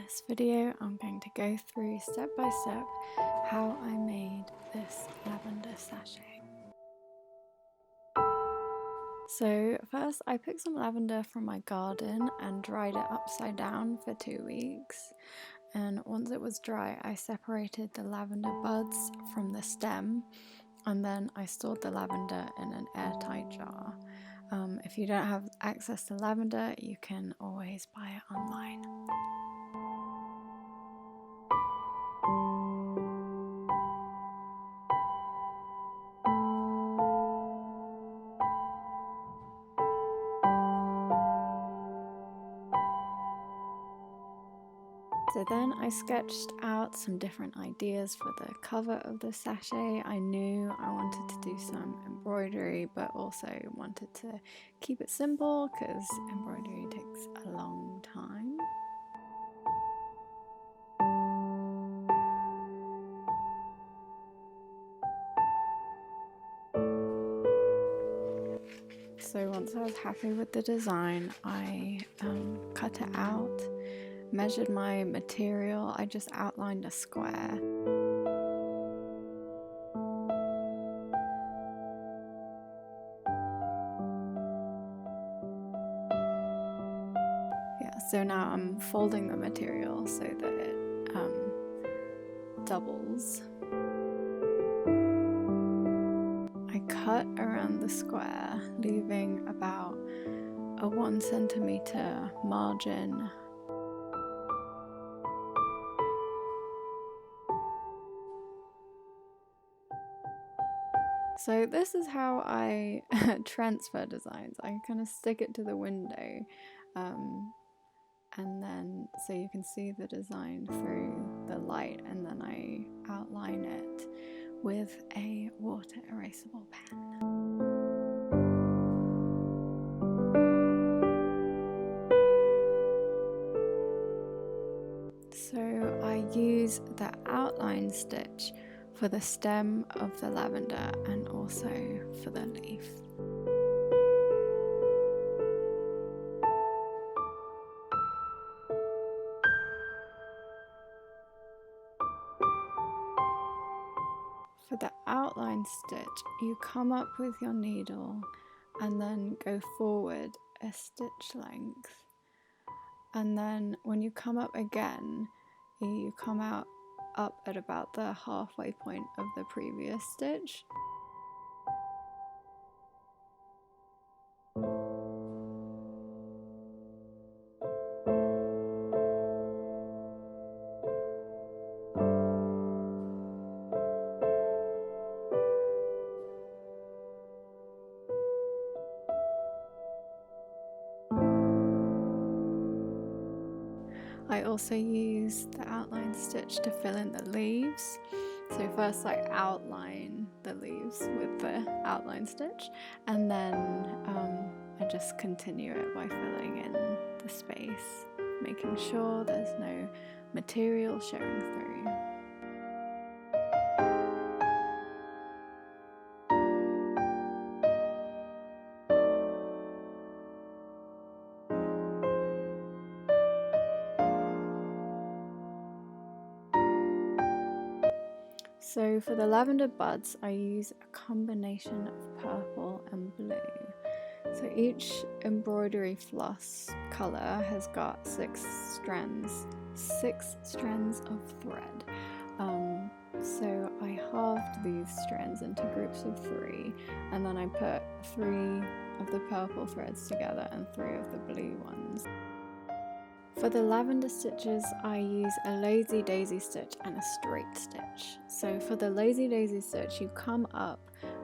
this video I'm going to go through step by step how I made this lavender sachet. So first I picked some lavender from my garden and dried it upside down for 2 weeks, and once it was dry I separated the lavender buds from the stem, and then I stored the lavender in an airtight jar. If you don't have access to lavender, you can always buy it online. So then I sketched out some different ideas for the cover of the sachet. I knew I wanted to do some embroidery, but also wanted to keep it simple because embroidery takes a long time. So once I was happy with the design, I cut it out, measured my material. I just outlined a square. Yeah, so now I'm folding the material so that it doubles. I cut around the square, leaving about a 1 centimeter margin. So this is how I transfer designs. I kind of stick it to the window, and then so you can see the design through the light, and then I outline it with a water erasable pen. So I use the outline stitch for the stem of the lavender and also for the leaf. For the outline stitch, you come up with your needle and then go forward a stitch length, and then when you come up again, you come up at about the halfway point of the previous stitch. I also use the outline stitch to fill in the leaves. So first I outline the leaves with the outline stitch, and then I just continue it by filling in the space, making sure there's no material showing through. So for the lavender buds, I use a combination of purple and blue. So each embroidery floss colour has got 6 strands of thread. So I halved these strands into groups of 3, and then I put 3 of the purple threads together and 3 of the blue ones. For the lavender stitches, I use a lazy daisy stitch and a straight stitch. So for the lazy daisy stitch, you come up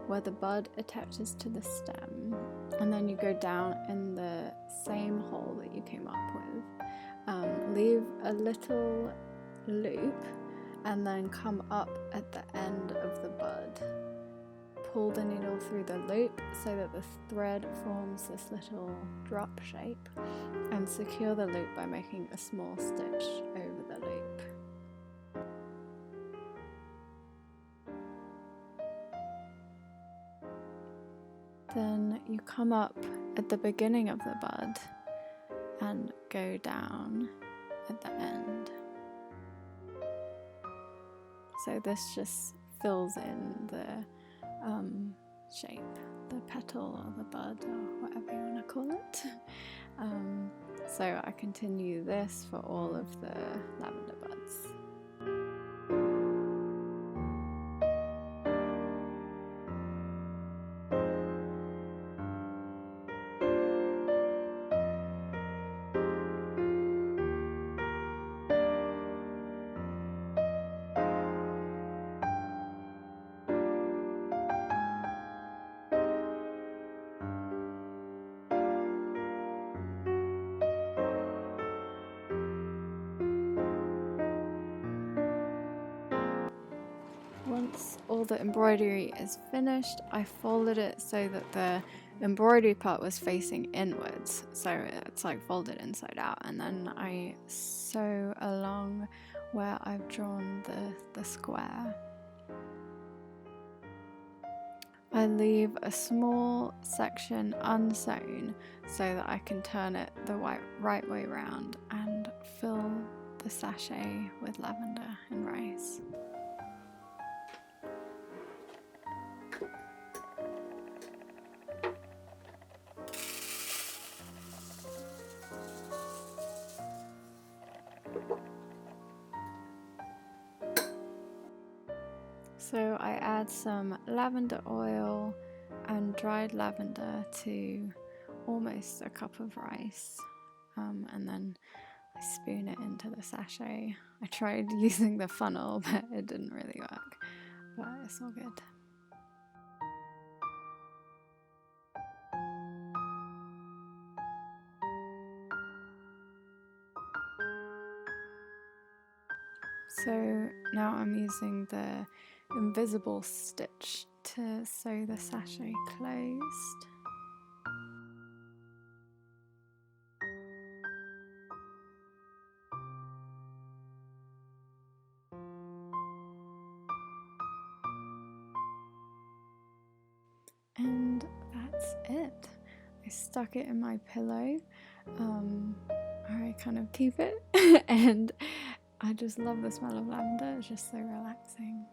where the bud attaches to the stem, and then you go down in the same hole that you came up with. Leave a little loop and then come up at the end of the bud. Pull the needle through the loop so that the thread forms this little drop shape, and secure the loop by making a small stitch over the loop. Then you come up at the beginning of the bud and go down at the end. So this just fills in the shape, the petal or the bud or whatever you want to call it. So I continue this for all of the lavender buds. Once all the embroidery is finished, I folded it so that the embroidery part was facing inwards, so it's like folded inside out, and then I sew along where I've drawn the square. I leave a small section unsewn so that I can turn it the right way round and fill the sachet with lavender and rice. So I add some lavender oil and dried lavender to almost a cup of rice, and then I spoon it into the sachet. I tried using the funnel, but it didn't really work, but it's all good. So now I'm using the invisible stitch to sew the sachet closed. And that's it. I stuck it in my pillow. I kind of keep it and I just love the smell of lavender. It's just so relaxing.